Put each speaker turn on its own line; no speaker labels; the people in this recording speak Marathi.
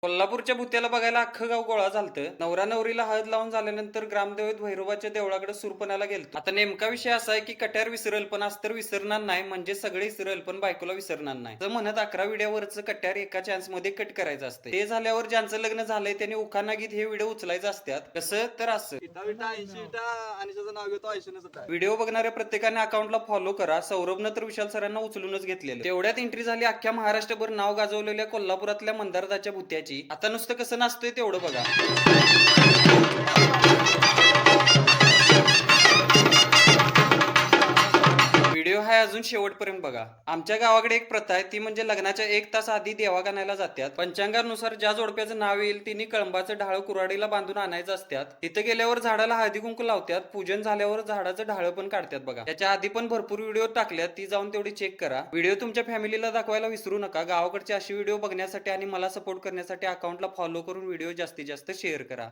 कोल्हापूरच्या भुत्याला बघायला अख्खं गाव गोळा झालतं. नवरा नवरीला हळद लावून झाल्यानंतर ग्रामदेवत भैरोबाच्या देवळाकडे सुरपणाला गेलतो. आता नेमका विषय असा आहे की कट्यार विसरल पण अस्तर विसरणार नाही, म्हणजे सगळे विसरल पण बायकोला विसरणार नाही. तर म्हणत 11 व्हिडिओवरचं कट्यार एका चान्स मध्ये कट करायचं असतं. ते झाल्यावर ज्यांचं लग्न झालंय त्यांनी उखाणा गीत हे व्हिडिओ उचलायचं असतात. कसं तर असं व्हिडिओ बघणाऱ्या प्रत्येकाने अकाउंटला फॉलो करा. सौरभनं तर विशाल सरांना उचलूनच घेतलेलं. तेवढ्यात एंट्री झाली अख्ख्या महाराष्ट्रभर नाव गाजवलेल्या कोल्हापुरातल्या मंदारदाच्या भुत्याची. आता नुसतं कसं नाचतोय तेवढं बघा. व्हिडिओ हाय अजून शेवटपर्यंत बघा. आमच्या गावाकडे एक प्रथा आहे, ती म्हणजे लग्नाच्या 1 तास आधी देवागाण्याला जातात. पंचांगानुसार ज्या जोडप्याचं नाव येईल तिने कळंबाचं ढाळ कुऱ्हाडीला बांधून आणायचं असतात. तिथे गेल्यावर झाडाला हळदी कुंकू लावतात. पूजन झाल्यावर झाडाचं ढाळ पण काढतात बघा. त्याच्या आधी पण भरपूर व्हिडिओ टाकल्यात, ती जाऊन तेवढी चेक करा. व्हिडिओ तुमच्या फॅमिलीला दाखवायला विसरू नका. गावाकडचे अशी व्हिडिओ बघण्यासाठी आणि मला सपोर्ट करण्यासाठी अकाउंटला फॉलो करून व्हिडिओ जास्तीत जास्त शेअर करा.